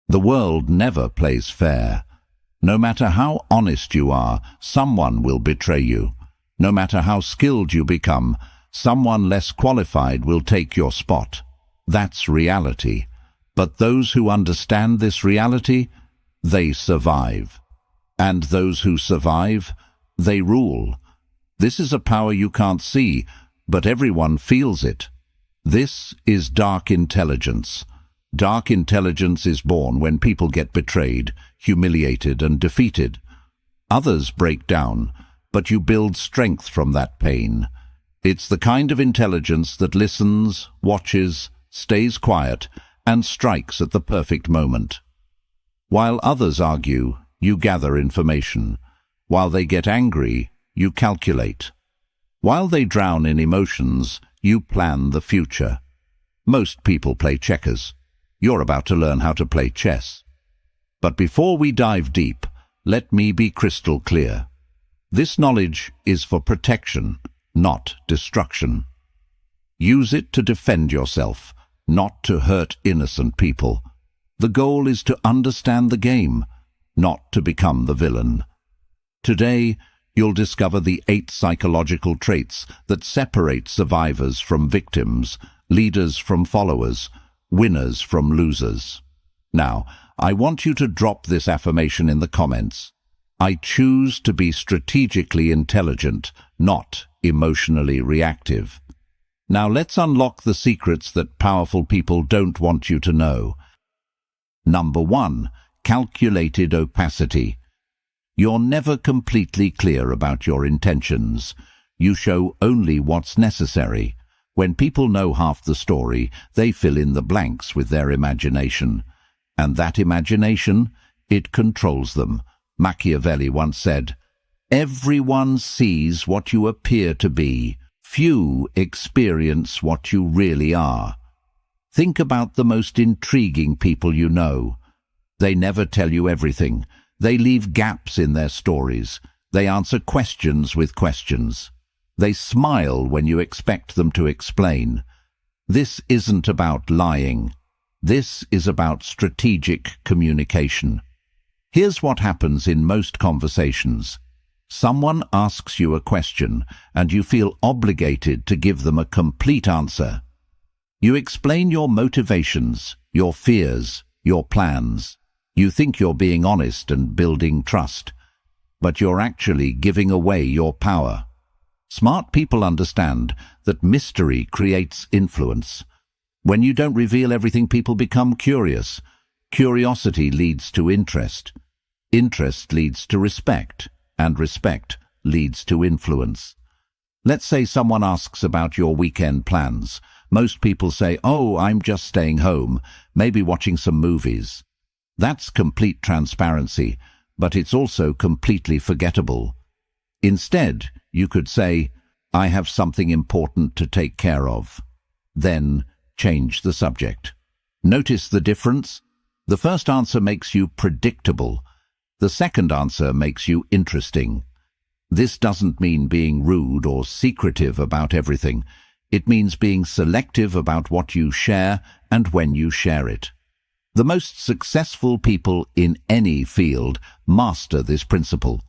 The world never plays fair. No matter how honest you are, someone will betray you. No matter how skilled you become, someone less qualified will take your spot. That's reality. But those who understand this reality, they survive. And those who survive, they rule. This is a power you can't see, but everyone feels it. This is dark intelligence. Dark intelligence is born when people get betrayed, humiliated, and defeated. Others break down, but you build strength from that pain. It's the kind of intelligence that listens, watches, stays quiet, and strikes at the perfect moment. While others argue, you gather information. While they get angry, you calculate. While they drown in emotions, you plan the future. Most people play checkers. You're about to learn how to play chess. But before we dive deep, let me be crystal clear. This knowledge is for protection, not destruction. Use it to defend yourself, not to hurt innocent people. The goal is to understand the game, not to become the villain. Today, you'll discover the 8 psychological traits that separate survivors from victims, leaders from followers, winners from losers. Now, I want you to drop this affirmation in the comments. I choose to be strategically intelligent, not emotionally reactive. Now let's unlock the secrets that powerful people don't want you to know. Number 1. Calculated opacity. You're never completely clear about your intentions. You show only what's necessary. When people know half the story, they fill in the blanks with their imagination. And that imagination, it controls them. Machiavelli once said, "Everyone sees what you appear to be. Few experience what you really are." Think about the most intriguing people you know. They never tell you everything. They leave gaps in their stories. They answer questions with questions. They smile when you expect them to explain. This isn't about lying. This is about strategic communication. Here's what happens in most conversations. Someone asks you a question, and you feel obligated to give them a complete answer. You explain your motivations, your fears, your plans. You think you're being honest and building trust, but you're actually giving away your power. Smart people understand that mystery creates influence. When you don't reveal everything, people become curious. Curiosity leads to interest. Interest leads to respect, and respect leads to influence. Let's say someone asks about your weekend plans. Most people say, "Oh, I'm just staying home, maybe watching some movies." That's complete transparency, but it's also completely forgettable. Instead, you could say, "I have something important to take care of." Then, change the subject. Notice the difference? The first answer makes you predictable. The second answer makes you interesting. This doesn't mean being rude or secretive about everything. It means being selective about what you share and when you share it. The most successful people in any field master this principle.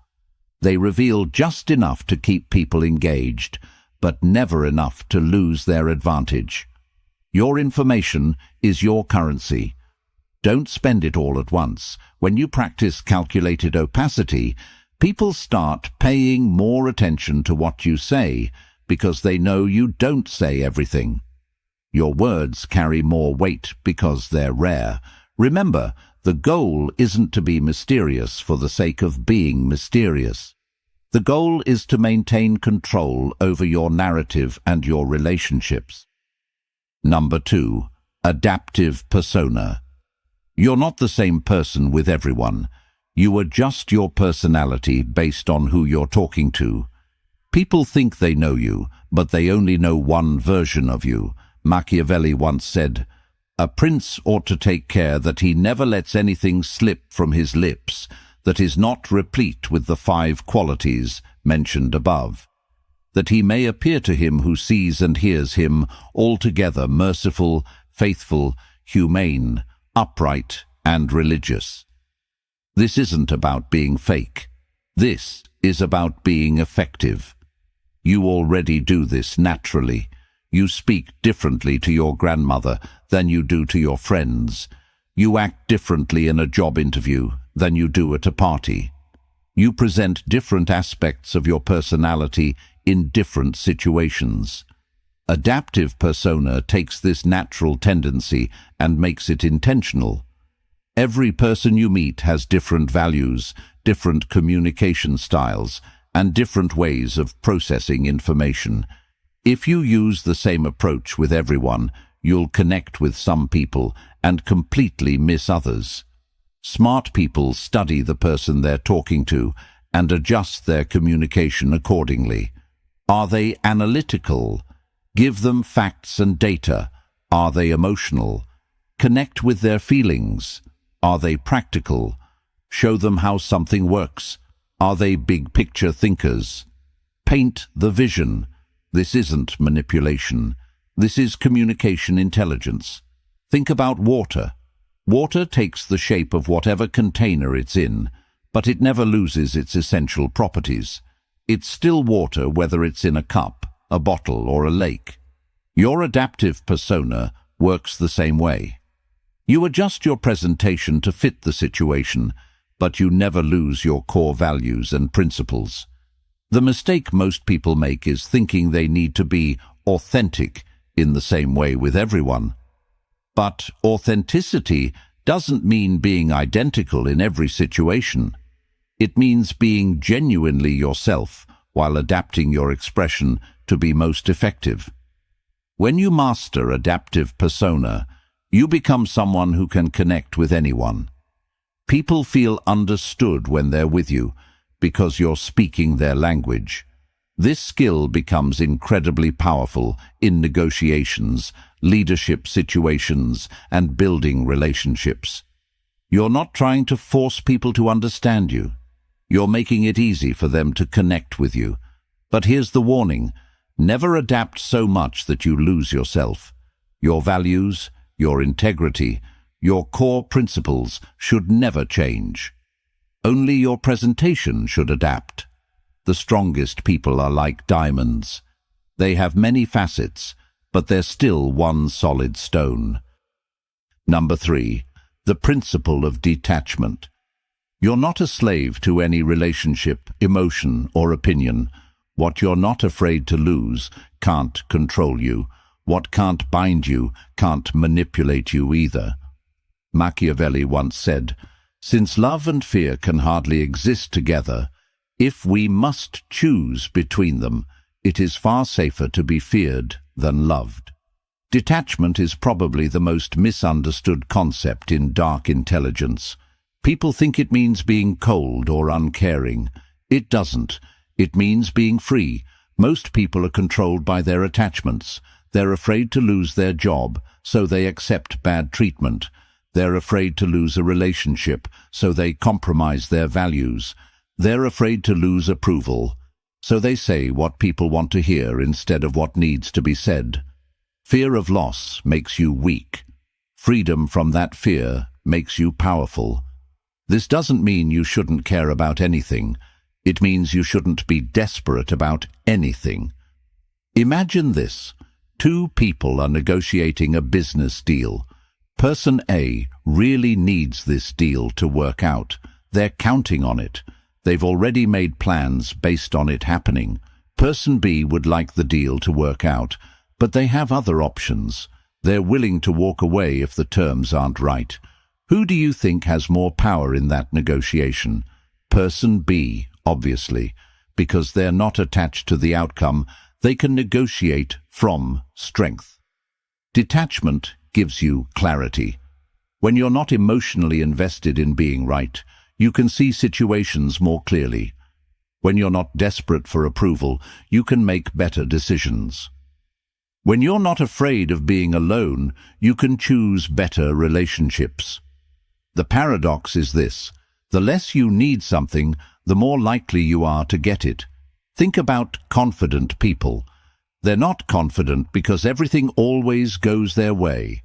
They reveal just enough to keep people engaged, but never enough to lose their advantage. Your information is your currency. Don't spend it all at once. When you practice calculated opacity, people start paying more attention to what you say because they know you don't say everything. Your words carry more weight because they're rare. Remember, the goal isn't to be mysterious for the sake of being mysterious. The goal is to maintain control over your narrative and your relationships. Number 2. Adaptive persona. You're not the same person with everyone. You adjust your personality based on who you're talking to. People think they know you, but they only know one version of you. Machiavelli once said, "A prince ought to take care that he never lets anything slip from his lips that is not replete with the 5 qualities mentioned above, that he may appear to him who sees and hears him altogether merciful, faithful, humane, upright, and religious. This isn't about being fake. This is about being effective. You already do this naturally. You speak differently to your grandmother than you do to your friends. You act differently in a job interview than you do at a party. You present different aspects of your personality in different situations. Adaptive persona takes this natural tendency and makes it intentional. Every person you meet has different values, different communication styles, and different ways of processing information. If you use the same approach with everyone, you'll connect with some people and completely miss others. Smart people study the person they're talking to and adjust their communication accordingly. Are they analytical? Give them facts and data. Are they emotional? Connect with their feelings. Are they practical? Show them how something works. Are they big-picture thinkers? Paint the vision. This isn't manipulation. This is communication intelligence. Think about water. Water takes the shape of whatever container it's in, but it never loses its essential properties. It's still water whether it's in a cup, a bottle, or a lake. Your adaptive persona works the same way. You adjust your presentation to fit the situation, but you never lose your core values and principles. The mistake most people make is thinking they need to be authentic in the same way with everyone. But authenticity doesn't mean being identical in every situation. It means being genuinely yourself while adapting your expression to be most effective. When you master adaptive persona, you become someone who can connect with anyone. People feel understood when they're with you because you're speaking their language. This skill becomes incredibly powerful in negotiations, leadership situations, and building relationships. You're not trying to force people to understand you. You're making it easy for them to connect with you. But here's the warning: never adapt so much that you lose yourself. Your values, your integrity, your core principles should never change. Only your presentation should adapt. The strongest people are like diamonds. They have many facets, but they're still one solid stone. Number 3, the principle of detachment. You're not a slave to any relationship, emotion, or opinion. What you're not afraid to lose can't control you. What can't bind you can't manipulate you either. Machiavelli once said, "Since love and fear can hardly exist together, if we must choose between them, it is far safer to be feared than loved." Detachment is probably the most misunderstood concept in dark intelligence. People think it means being cold or uncaring. It doesn't. It means being free. Most people are controlled by their attachments. They're afraid to lose their job, so they accept bad treatment. They're afraid to lose a relationship, so they compromise their values. They're afraid to lose approval, so they say what people want to hear instead of what needs to be said. Fear of loss makes you weak. Freedom from that fear makes you powerful. This doesn't mean you shouldn't care about anything. It means you shouldn't be desperate about anything. Imagine this. 2 people are negotiating a business deal. Person A really needs this deal to work out. They're counting on it. They've already made plans based on it happening. Person B would like the deal to work out, but they have other options. They're willing to walk away if the terms aren't right. Who do you think has more power in that negotiation? Person B, obviously, because they're not attached to the outcome. They can negotiate from strength. Detachment gives you clarity. When you're not emotionally invested in being right, you can see situations more clearly. When you're not desperate for approval, you can make better decisions. When you're not afraid of being alone, you can choose better relationships. The paradox is this: the less you need something, the more likely you are to get it. Think about confident people. They're not confident because everything always goes their way.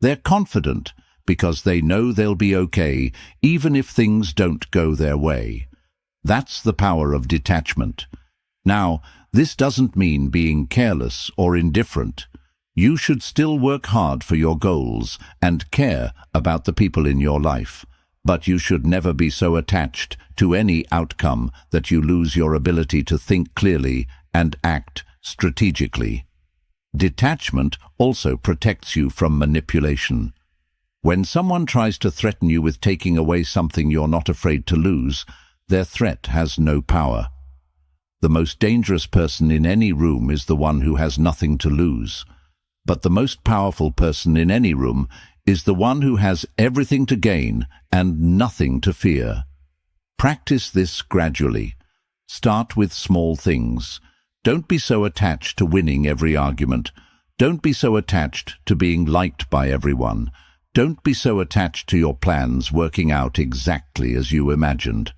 They're confident because they know they'll be okay even if things don't go their way. That's the power of detachment. Now, this doesn't mean being careless or indifferent. You should still work hard for your goals and care about the people in your life, but you should never be so attached to any outcome that you lose your ability to think clearly and act strategically. Detachment also protects you from manipulation. When someone tries to threaten you with taking away something you're not afraid to lose, their threat has no power. The most dangerous person in any room is the one who has nothing to lose. But the most powerful person in any room is the one who has everything to gain and nothing to fear. Practice this gradually. Start with small things. Don't be so attached to winning every argument. Don't be so attached to being liked by everyone. Don't be so attached to your plans working out exactly as you imagined.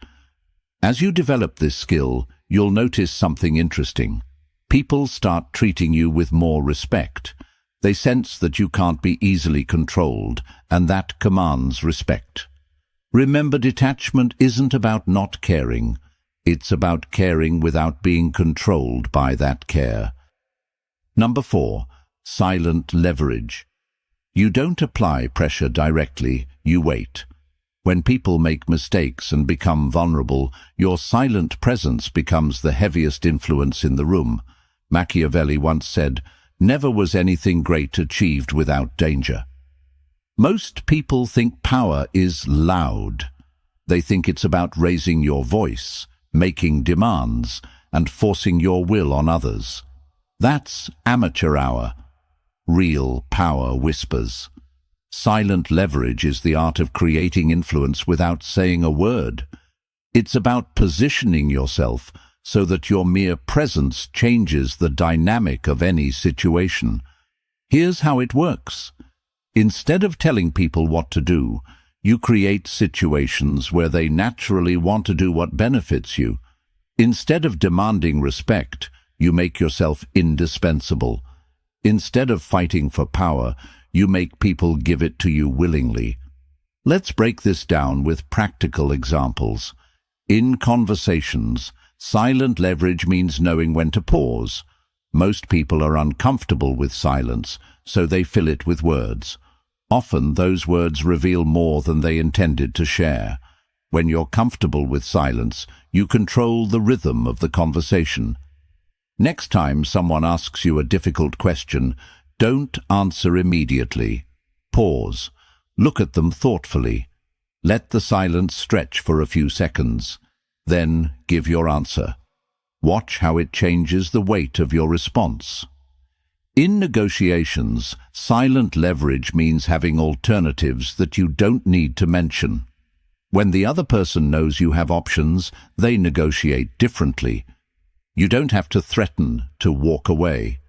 As you develop this skill, you'll notice something interesting. People start treating you with more respect. They sense that you can't be easily controlled, and that commands respect. Remember, detachment isn't about not caring. It's about caring without being controlled by that care. Number 4, silent leverage. You don't apply pressure directly, you wait. When people make mistakes and become vulnerable, your silent presence becomes the heaviest influence in the room. Machiavelli once said, "Never was anything great achieved without danger." Most people think power is loud. They think it's about raising your voice, making demands, and forcing your will on others. That's amateur hour. Real power whispers. Silent leverage is the art of creating influence without saying a word. It's about positioning yourself so that your mere presence changes the dynamic of any situation. Here's how it works. Instead of telling people what to do, you create situations where they naturally want to do what benefits you. Instead of demanding respect, you make yourself indispensable. Instead of fighting for power, you make people give it to you willingly. Let's break this down with practical examples. In conversations, silent leverage means knowing when to pause. Most people are uncomfortable with silence, so they fill it with words. Often those words reveal more than they intended to share. When you're comfortable with silence, you control the rhythm of the conversation. Next time someone asks you a difficult question, don't answer immediately. Pause. Look at them thoughtfully. Let the silence stretch for a few seconds. Then give your answer. Watch how it changes the weight of your response. In negotiations, silent leverage means having alternatives that you don't need to mention. When the other person knows you have options, they negotiate differently. You don't have to threaten to walk away.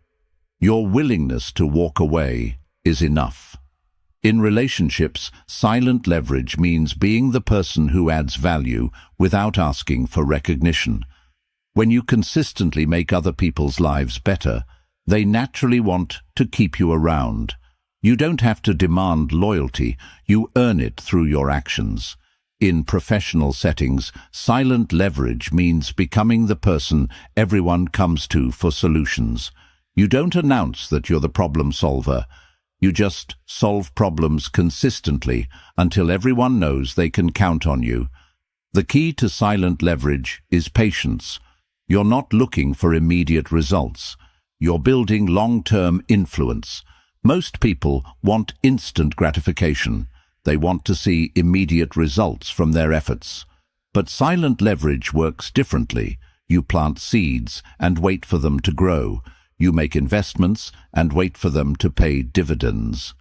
Your willingness to walk away is enough. In relationships, silent leverage means being the person who adds value without asking for recognition. When you consistently make other people's lives better, they naturally want to keep you around. You don't have to demand loyalty, you earn it through your actions. In professional settings, silent leverage means becoming the person everyone comes to for solutions. You don't announce that you're the problem solver. You just solve problems consistently until everyone knows they can count on you. The key to silent leverage is patience. You're not looking for immediate results. You're building long-term influence. Most people want instant gratification. They want to see immediate results from their efforts. But silent leverage works differently. You plant seeds and wait for them to grow. You make investments and wait for them to pay dividends.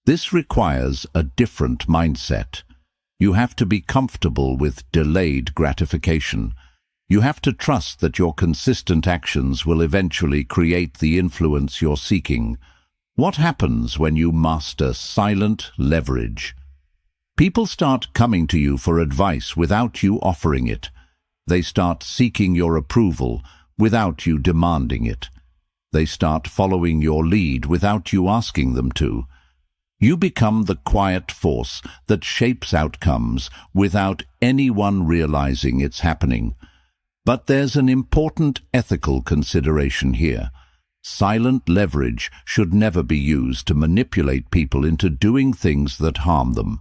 This requires a different mindset. You have to be comfortable with delayed gratification. You have to trust that your consistent actions will eventually create the influence you're seeking. What happens when you master silent leverage? People start coming to you for advice without you offering it. They start seeking your approval without you demanding it. They start following your lead without you asking them to. You become the quiet force that shapes outcomes without anyone realizing it's happening. But there's an important ethical consideration here. Silent leverage should never be used to manipulate people into doing things that harm them.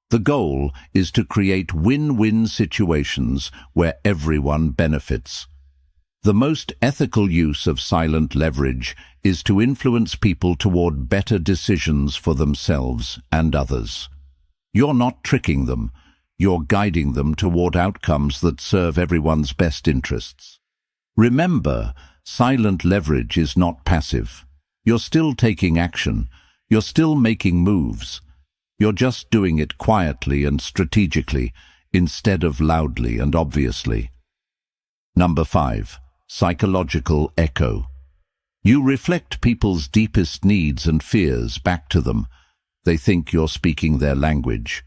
The goal is to create win-win situations where everyone benefits. The most ethical use of silent leverage is to influence people toward better decisions for themselves and others. You're not tricking them, you're guiding them toward outcomes that serve everyone's best interests. Remember, silent leverage is not passive. You're still taking action, you're still making moves. You're just doing it quietly and strategically, instead of loudly and obviously. Number 5. Psychological echo. You reflect people's deepest needs and fears back to them. They think you're speaking their language,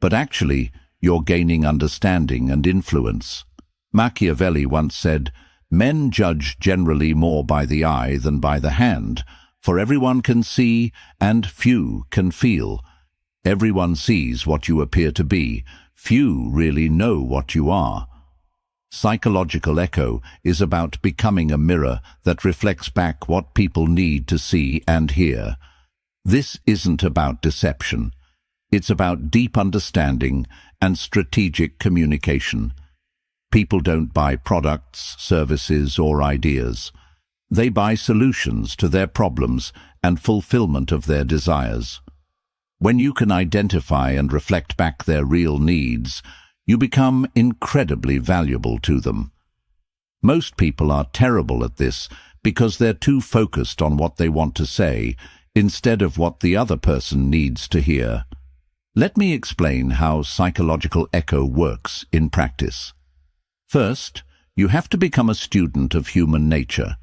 but actually, you're gaining understanding and influence. Machiavelli once said, "Men judge generally more by the eye than by the hand, for everyone can see and few can feel." Everyone sees what you appear to be. Few really know what you are. Psychological echo is about becoming a mirror that reflects back what people need to see and hear. This isn't about deception. It's about deep understanding and strategic communication. People don't buy products, services, or ideas. They buy solutions to their problems and fulfillment of their desires. When you can identify and reflect back their real needs, you become incredibly valuable to them. Most people are terrible at this because they're too focused on what they want to say instead of what the other person needs to hear. Let me explain how psychological echo works in practice. First, you have to become a student of human nature.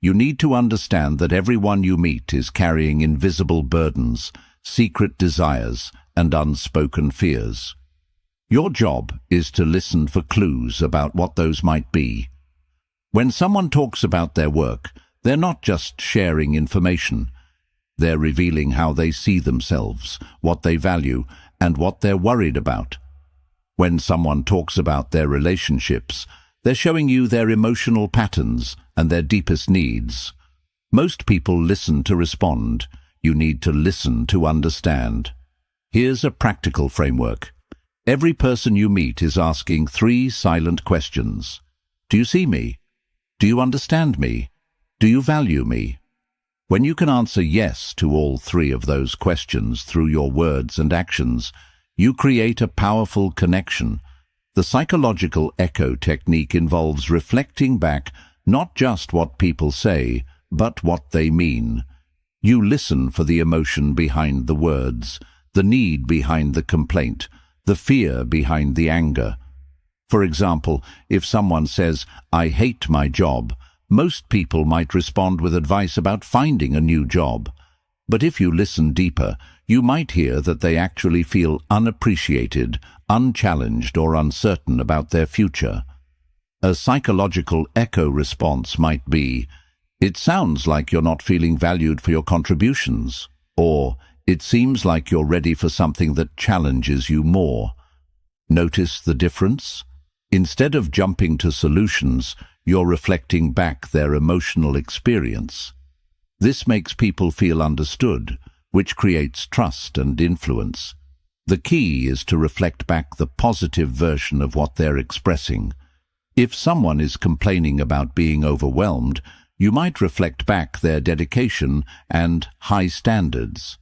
You need to understand that everyone you meet is carrying invisible burdens, secret desires, and unspoken fears. Your job is to listen for clues about what those might be. When someone talks about their work, they're not just sharing information. They're revealing how they see themselves, what they value, and what they're worried about. When someone talks about their relationships, they're showing you their emotional patterns and their deepest needs. Most people listen to respond. You need to listen to understand. Here's a practical framework. Every person you meet is asking 3 silent questions. Do you see me? Do you understand me? Do you value me? When you can answer yes to all 3 of those questions through your words and actions, you create a powerful connection. The psychological echo technique involves reflecting back not just what people say, but what they mean. You listen for the emotion behind the words, the need behind the complaint, the fear behind the anger. For example, if someone says, "I hate my job," most people might respond with advice about finding a new job. But if you listen deeper, you might hear that they actually feel unappreciated, unchallenged, or uncertain about their future. A psychological echo response might be, "It sounds like you're not feeling valued for your contributions," or "It seems like you're ready for something that challenges you more." Notice the difference? Instead of jumping to solutions, you're reflecting back their emotional experience. This makes people feel understood, which creates trust and influence. The key is to reflect back the positive version of what they're expressing. If someone is complaining about being overwhelmed, you might reflect back their dedication and high standards.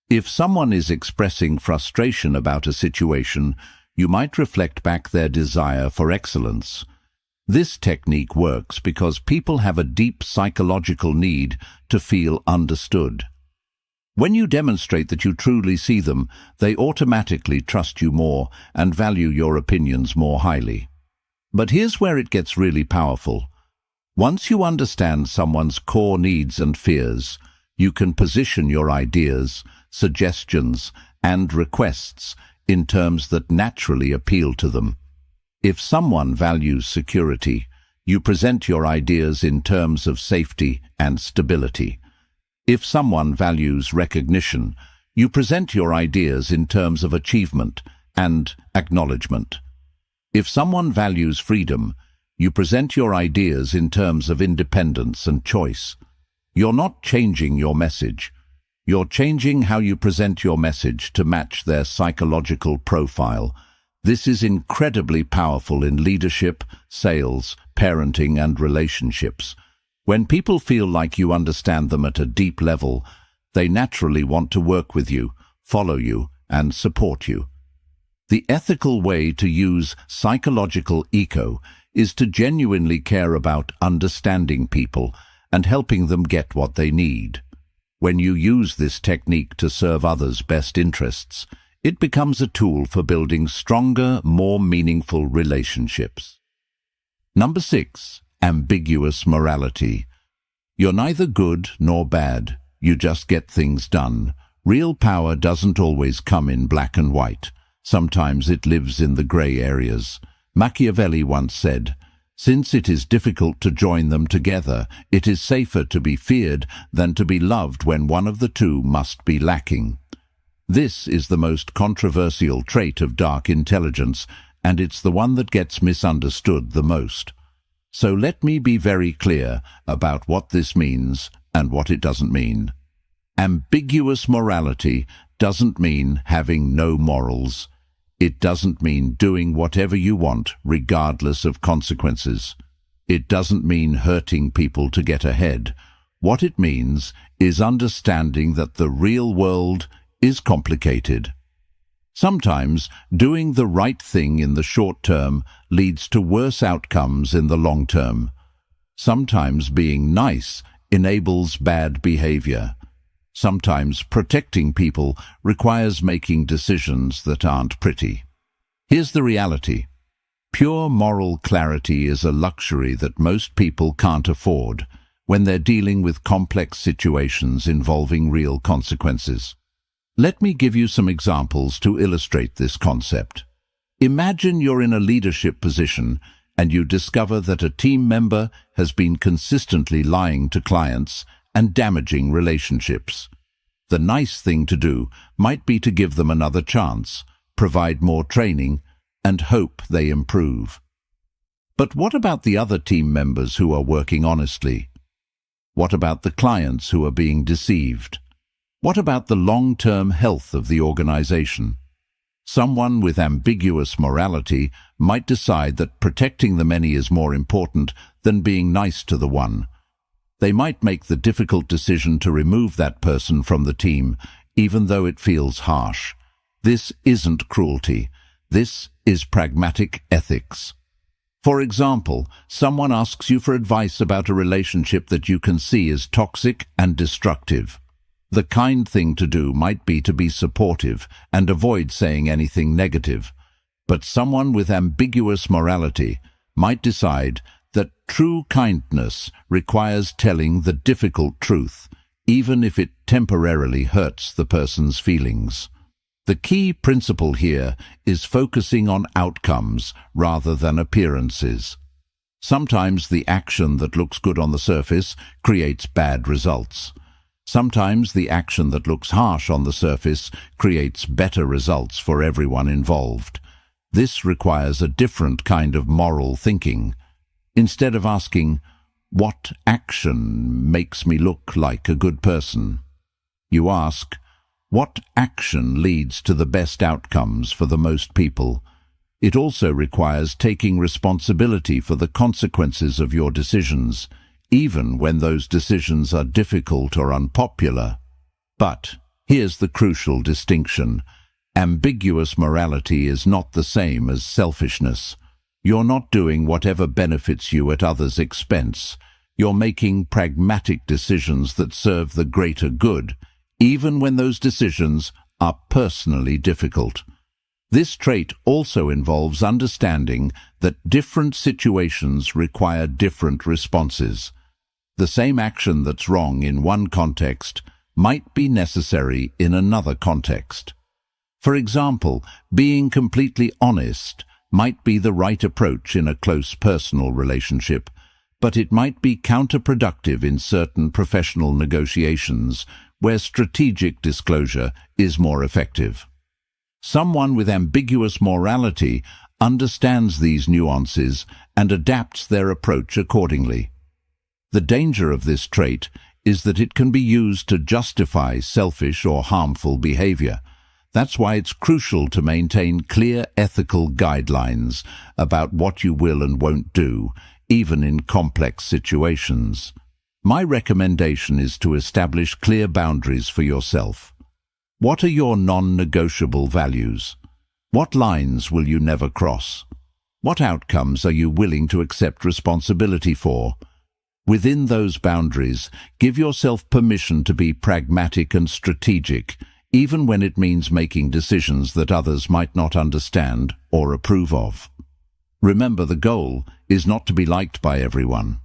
If someone is expressing frustration about a situation, you might reflect back their desire for excellence. This technique works because people have a deep psychological need to feel understood. When you demonstrate that you truly see them, they automatically trust you more and value your opinions more highly. But here's where it gets really powerful. Once you understand someone's core needs and fears, you can position your ideas, suggestions, and requests in terms that naturally appeal to them. If someone values security, you present your ideas in terms of safety and stability. If someone values recognition, You present your ideas in terms of achievement and acknowledgement. If someone values freedom, you present your ideas in terms of independence and choice. You're not changing your message. You're changing how you present your message to match their psychological profile. This is incredibly powerful in leadership, sales, parenting, and relationships. When people feel like you understand them at a deep level, they naturally want to work with you, follow you, and support you. The ethical way to use psychological eco is to genuinely care about understanding people and helping them get what they need. When you use this technique to serve others' best interests, it becomes a tool for building stronger, more meaningful relationships. Number 6. Ambiguous morality. You're neither good nor bad. You just get things done. Real power doesn't always come in black and white. Sometimes it lives in the grey areas. Machiavelli once said, "Since it is difficult to join them together, it is safer to be feared than to be loved when one of the two must be lacking." This is the most controversial trait of dark intelligence, and it's the one that gets misunderstood the most. So let me be very clear about what this means and what it doesn't mean. Ambiguous morality doesn't mean having no morals. It doesn't mean doing whatever you want, regardless of consequences. It doesn't mean hurting people to get ahead. What it means is understanding that the real world is complicated. Sometimes doing the right thing in the short term leads to worse outcomes in the long term. Sometimes being nice enables bad behavior. Sometimes protecting people requires making decisions that aren't pretty. Here's the reality. Pure moral clarity is a luxury that most people can't afford when they're dealing with complex situations involving real consequences. Let me give you some examples to illustrate this concept. Imagine you're in a leadership position and you discover that a team member has been consistently lying to clients and damaging relationships. The nice thing to do might be to give them another chance, provide more training, and hope they improve. But what about the other team members who are working honestly? What about the clients who are being deceived? What about the long-term health of the organization? Someone with ambiguous morality might decide that protecting the many is more important than being nice to the one. They might make the difficult decision to remove that person from the team, even though it feels harsh. This isn't cruelty. This is pragmatic ethics. For example, someone asks you for advice about a relationship that you can see is toxic and destructive. The kind thing to do might be to be supportive and avoid saying anything negative. But someone with ambiguous morality might decide that true kindness requires telling the difficult truth, even if it temporarily hurts the person's feelings. The key principle here is focusing on outcomes rather than appearances. Sometimes the action that looks good on the surface creates bad results. Sometimes the action that looks harsh on the surface creates better results for everyone involved. This requires a different kind of moral thinking. Instead of asking, "What action makes me look like a good person?" you ask, "What action leads to the best outcomes for the most people?" It also requires taking responsibility for the consequences of your decisions, even when those decisions are difficult or unpopular. But here's the crucial distinction. Ambiguous morality is not the same as selfishness. You're not doing whatever benefits you at others' expense. You're making pragmatic decisions that serve the greater good, even when those decisions are personally difficult. This trait also involves understanding that different situations require different responses. The same action that's wrong in one context might be necessary in another context. For example, being completely honest might be the right approach in a close personal relationship, but it might be counterproductive in certain professional negotiations where strategic disclosure is more effective. Someone with ambiguous morality understands these nuances and adapts their approach accordingly. The danger of this trait is that it can be used to justify selfish or harmful behavior. That's why it's crucial to maintain clear ethical guidelines about what you will and won't do, even in complex situations. My recommendation is to establish clear boundaries for yourself. What are your non-negotiable values? What lines will you never cross? What outcomes are you willing to accept responsibility for? Within those boundaries, give yourself permission to be pragmatic and strategic, even when it means making decisions that others might not understand or approve of. Remember, the goal is not to be liked by everyone.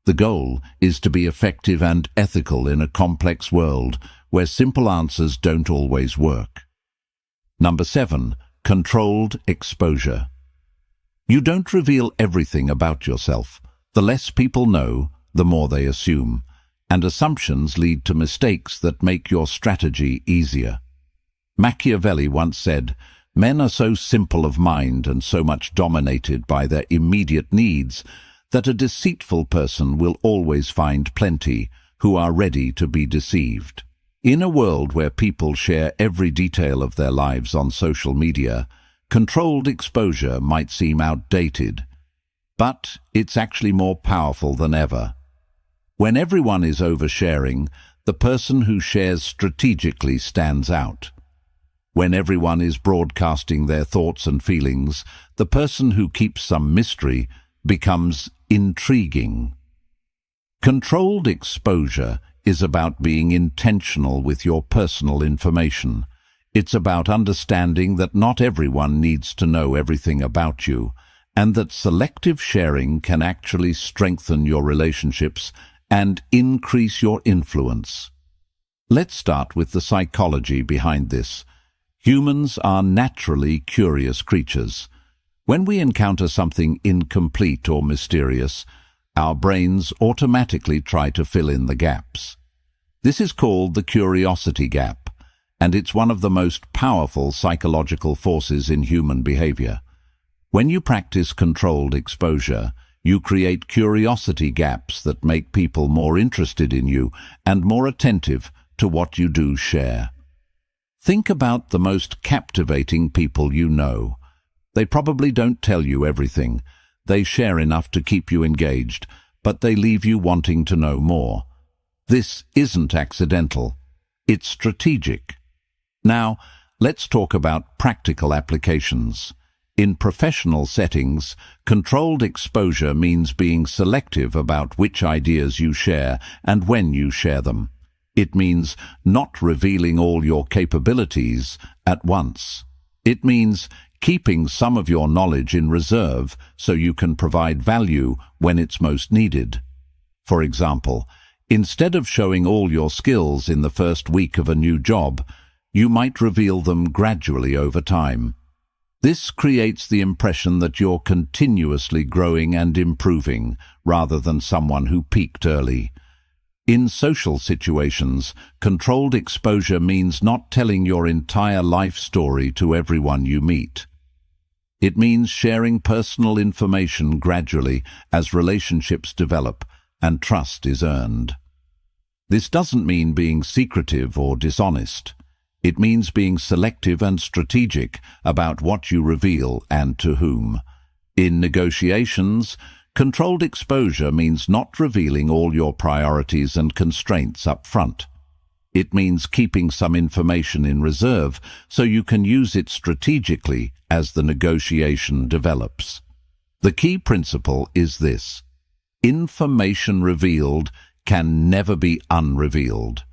The goal is to be effective and ethical in a complex world where simple answers don't always work. Number 7. Controlled exposure. You don't reveal everything about yourself. The less people know, the more they assume, and assumptions lead to mistakes that make your strategy easier. Machiavelli once said, "Men are so simple of mind and so much dominated by their immediate needs that a deceitful person will always find plenty who are ready to be deceived." In a world where people share every detail of their lives on social media, controlled exposure might seem outdated, but it's actually more powerful than ever. When everyone is oversharing, the person who shares strategically stands out. When everyone is broadcasting their thoughts and feelings, the person who keeps some mystery becomes intriguing. Controlled exposure is about being intentional with your personal information. It's about understanding that not everyone needs to know everything about you, and that selective sharing can actually strengthen your relationships and increase your influence. Let's start with the psychology behind this. Humans are naturally curious creatures. When we encounter something incomplete or mysterious, our brains automatically try to fill in the gaps. This is called the curiosity gap, and it's one of the most powerful psychological forces in human behavior. When you practice controlled exposure, you create curiosity gaps that make people more interested in you and more attentive to what you do share. Think about the most captivating people you know. They probably don't tell you everything. They share enough to keep you engaged, but they leave you wanting to know more. This isn't accidental. It's strategic. Now, let's talk about practical applications. In professional settings, controlled exposure means being selective about which ideas you share and when you share them. It means not revealing all your capabilities at once. It means keeping some of your knowledge in reserve so you can provide value when it's most needed. For example, instead of showing all your skills in the first week of a new job, you might reveal them gradually over time. This creates the impression that you're continuously growing and improving, rather than someone who peaked early. In social situations, controlled exposure means not telling your entire life story to everyone you meet. It means sharing personal information gradually as relationships develop and trust is earned. This doesn't mean being secretive or dishonest. It means being selective and strategic about what you reveal and to whom. In negotiations, controlled exposure means not revealing all your priorities and constraints up front. It means keeping some information in reserve so you can use it strategically as the negotiation develops. The key principle is this: information revealed can never be unrevealed.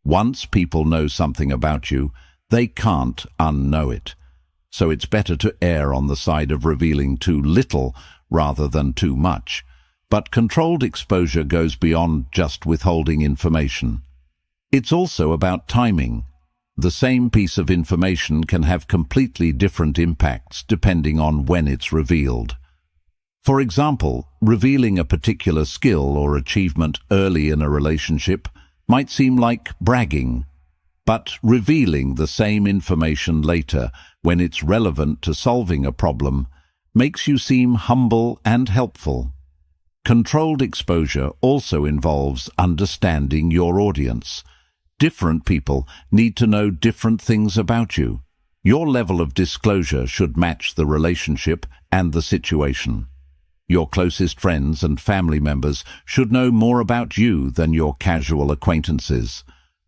Once people know something about you, they can't unknow it. So it's better to err on the side of revealing too little rather than too much. But controlled exposure goes beyond just withholding information. It's also about timing. The same piece of information can have completely different impacts depending on when it's revealed. For example, revealing a particular skill or achievement early in a relationship might seem like bragging, but revealing the same information later when it's relevant to solving a problem makes you seem humble and helpful. Controlled exposure also involves understanding your audience. Different people need to know different things about you. Your level of disclosure should match the relationship and the situation. Your closest friends and family members should know more about you than your casual acquaintances.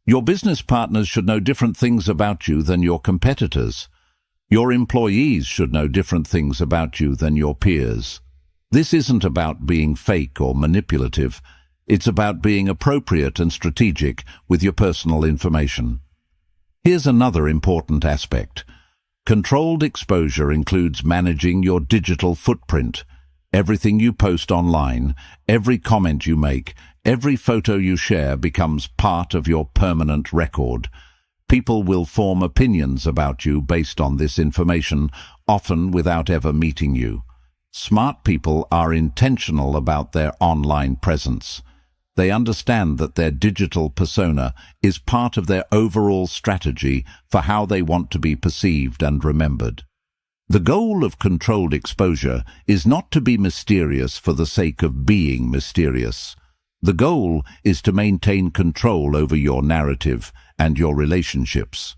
Your business partners should know different things about you than your competitors. Your employees should know different things about you than your peers. This isn't about being fake or manipulative. It's about being appropriate and strategic with your personal information. Here's another important aspect. Controlled exposure includes managing your digital footprint. Everything you post online, every comment you make, every photo you share becomes part of your permanent record. People will form opinions about you based on this information, often without ever meeting you. Smart people are intentional about their online presence. They understand that their digital persona is part of their overall strategy for how they want to be perceived and remembered. The goal of controlled exposure is not to be mysterious for the sake of being mysterious. The goal is to maintain control over your narrative and your relationships.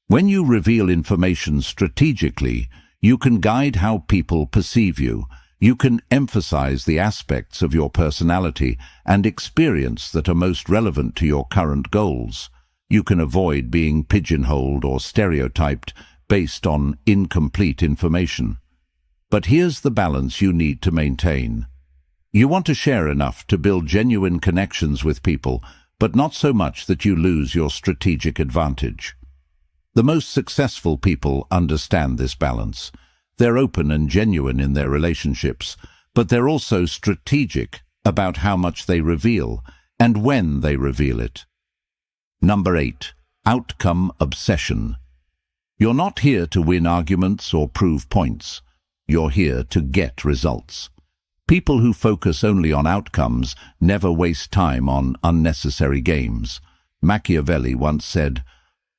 When you reveal information strategically, you can guide how people perceive you. You can emphasize the aspects of your personality and experience that are most relevant to your current goals. You can avoid being pigeonholed or stereotyped based on incomplete information. But here's the balance you need to maintain. You want to share enough to build genuine connections with people, but not so much that you lose your strategic advantage. The most successful people understand this balance. They're open and genuine in their relationships, but they're also strategic about how much they reveal and when they reveal it. Number 8. Outcome obsession. You're not here to win arguments or prove points. You're here to get results. People who focus only on outcomes never waste time on unnecessary games. Machiavelli once said,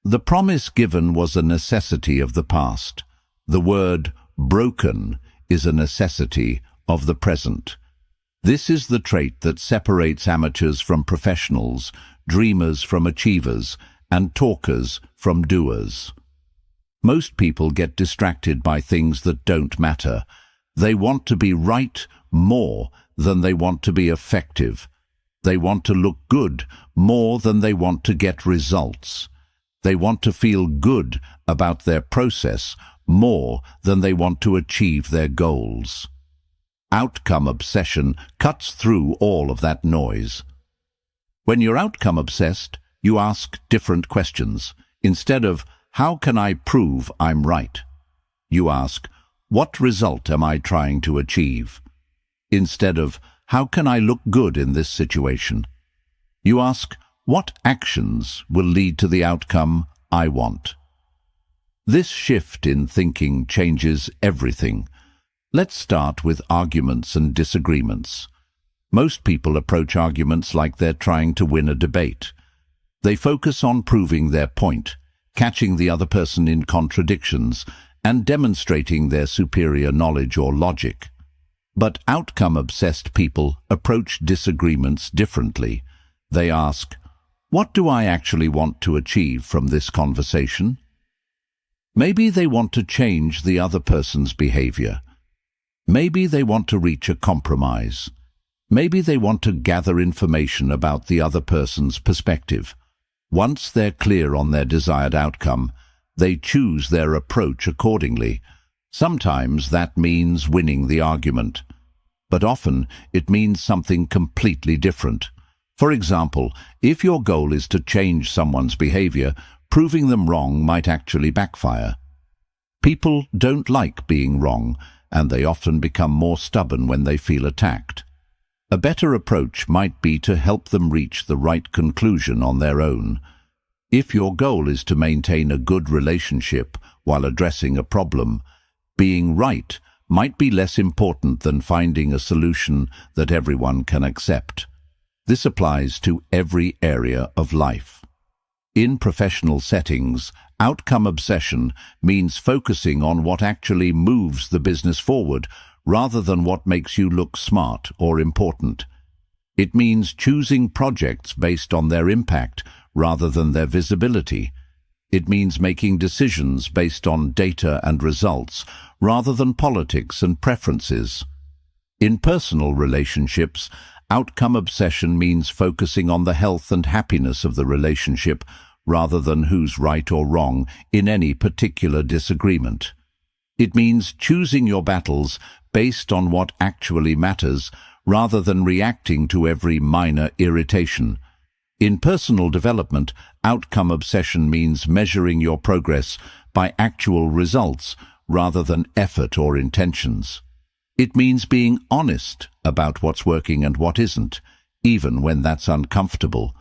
"The promise given was a necessity of the past. The word broken is a necessity of the present." This is the trait that separates amateurs from professionals, dreamers from achievers, and talkers from doers. Most people get distracted by things that don't matter. They want to be right more than they want to be effective. They want to look good more than they want to get results. They want to feel good about their process more than they want to achieve their goals. Outcome obsession cuts through all of that noise. When you're outcome obsessed, you ask different questions. Instead of, "How can I prove I'm right?" you ask, "What result am I trying to achieve?" Instead of, "How can I look good in this situation?" you ask, "What actions will lead to the outcome I want?" This shift in thinking changes everything. Let's start with arguments and disagreements. Most people approach arguments like they're trying to win a debate. They focus on proving their point, catching the other person in contradictions, and demonstrating their superior knowledge or logic. But outcome-obsessed people approach disagreements differently. They ask, "What do I actually want to achieve from this conversation?" Maybe they want to change the other person's behavior. Maybe they want to reach a compromise. Maybe they want to gather information about the other person's perspective. Once they're clear on their desired outcome, they choose their approach accordingly. Sometimes that means winning the argument, but often it means something completely different. For example, if your goal is to change someone's behavior, proving them wrong might actually backfire. People don't like being wrong, and they often become more stubborn when they feel attacked. A better approach might be to help them reach the right conclusion on their own. If your goal is to maintain a good relationship while addressing a problem, being right might be less important than finding a solution that everyone can accept. This applies to every area of life. In professional settings, outcome obsession means focusing on what actually moves the business forward rather than what makes you look smart or important. It means choosing projects based on their impact rather than their visibility. It means making decisions based on data and results rather than politics and preferences. In personal relationships, outcome obsession means focusing on the health and happiness of the relationship rather than who's right or wrong in any particular disagreement. It means choosing your battles based on what actually matters rather than reacting to every minor irritation. In personal development, outcome obsession means measuring your progress by actual results rather than effort or intentions. It means being honest about what's working and what isn't, even when that's uncomfortable.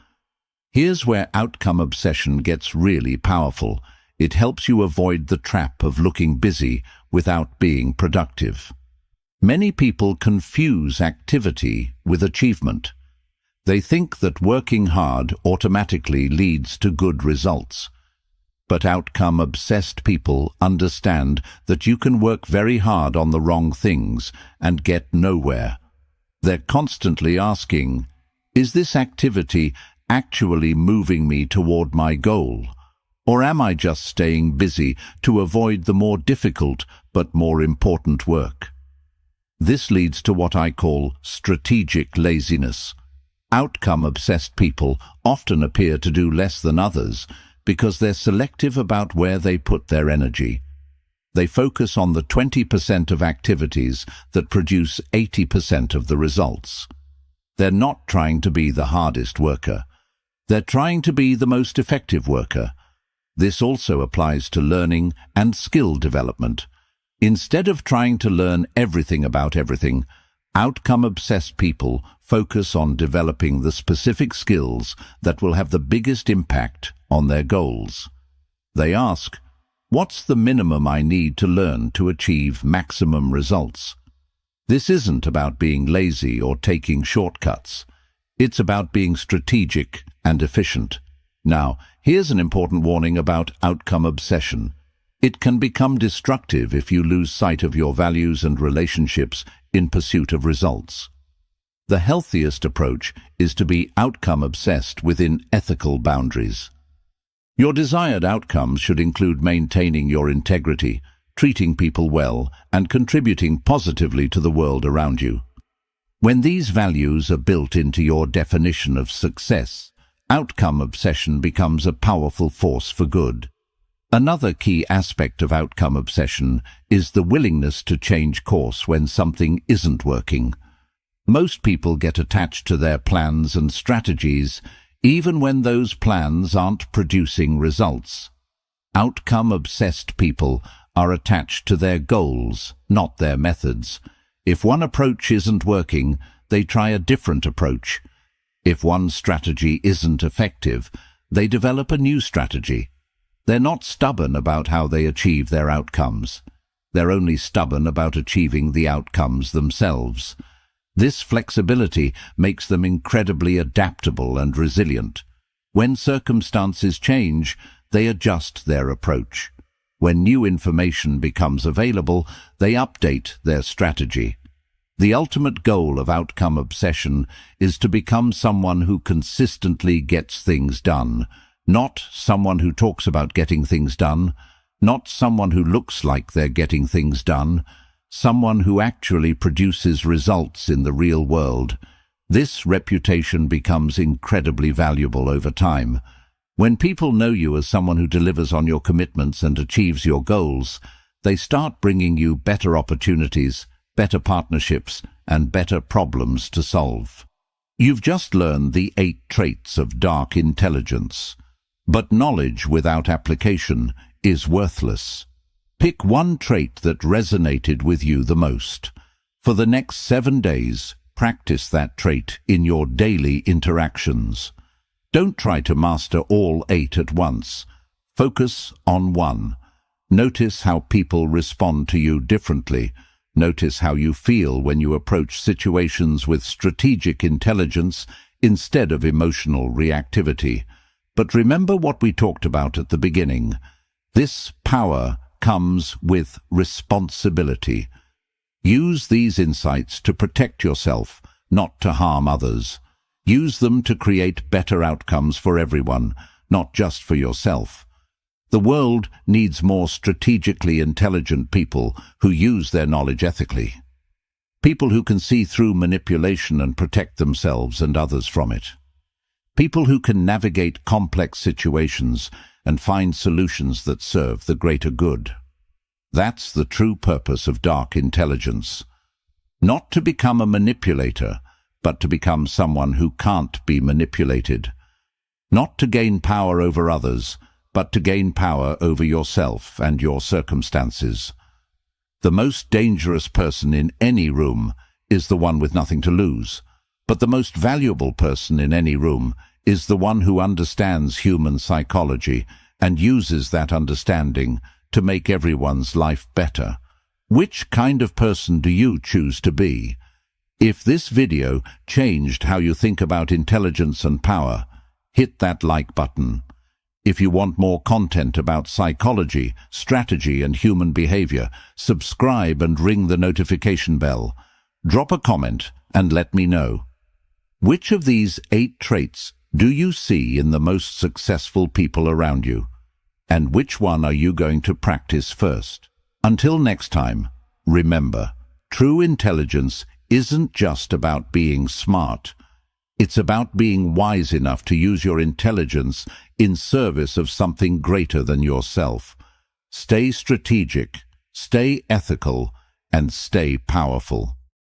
Here's where outcome obsession gets really powerful. It helps you avoid the trap of looking busy without being productive. Many people confuse activity with achievement. They think that working hard automatically leads to good results. But outcome-obsessed people understand that you can work very hard on the wrong things and get nowhere. They're constantly asking, is this activity actually moving me toward my goal? Or am I just staying busy to avoid the more difficult but more important work? This leads to what I call strategic laziness. Outcome-obsessed people often appear to do less than others because they're selective about where they put their energy. They focus on the 20% of activities that produce 80% of the results. They're not trying to be the hardest worker. They're trying to be the most effective worker. This also applies to learning and skill development. Instead of trying to learn everything about everything, outcome-obsessed people focus on developing the specific skills that will have the biggest impact on their goals. They ask, what's the minimum I need to learn to achieve maximum results? This isn't about being lazy or taking shortcuts. It's about being strategic and efficient. Now, here's an important warning about outcome obsession. It can become destructive if you lose sight of your values and relationships in pursuit of results. The healthiest approach is to be outcome-obsessed within ethical boundaries. Your desired outcomes should include maintaining your integrity, treating people well, and contributing positively to the world around you. When these values are built into your definition of success, outcome obsession becomes a powerful force for good. Another key aspect of outcome obsession is the willingness to change course when something isn't working. Most people get attached to their plans and strategies, even when those plans aren't producing results. Outcome-obsessed people are attached to their goals, not their methods. If one approach isn't working, they try a different approach. If one strategy isn't effective, they develop a new strategy. They're not stubborn about how they achieve their outcomes. They're only stubborn about achieving the outcomes themselves. This flexibility makes them incredibly adaptable and resilient. When circumstances change, they adjust their approach. When new information becomes available, they update their strategy. The ultimate goal of outcome obsession is to become someone who consistently gets things done, not someone who talks about getting things done, not someone who looks like they're getting things done, someone who actually produces results in the real world. This reputation becomes incredibly valuable over time. When people know you as someone who delivers on your commitments and achieves your goals, they start bringing you better opportunities, better partnerships, and better problems to solve. You've just learned the 8 traits of dark intelligence. But knowledge without application is worthless. Pick one trait that resonated with you the most. For the next 7 days, practice that trait in your daily interactions. Don't try to master all 8 at once. Focus on one. Notice how people respond to you differently. Notice how you feel when you approach situations with strategic intelligence instead of emotional reactivity. But remember what we talked about at the beginning. This power comes with responsibility. Use these insights to protect yourself, not to harm others. Use them to create better outcomes for everyone, not just for yourself. The world needs more strategically intelligent people who use their knowledge ethically. People who can see through manipulation and protect themselves and others from it. People who can navigate complex situations and find solutions that serve the greater good. That's the true purpose of dark intelligence. Not to become a manipulator, but to become someone who can't be manipulated. Not to gain power over others, but to gain power over yourself and your circumstances. The most dangerous person in any room is the one with nothing to lose, but the most valuable person in any room is the one who understands human psychology and uses that understanding to make everyone's life better. Which kind of person do you choose to be? If this video changed how you think about intelligence and power, hit that like button. If you want more content about psychology, strategy, and human behavior, subscribe and ring the notification bell. Drop a comment and let me know. Which of these 8 traits do you see in the most successful people around you? And which one are you going to practice first? Until next time, remember, true intelligence isn't just about being smart. It's about being wise enough to use your intelligence in service of something greater than yourself. Stay strategic, stay ethical, and stay powerful.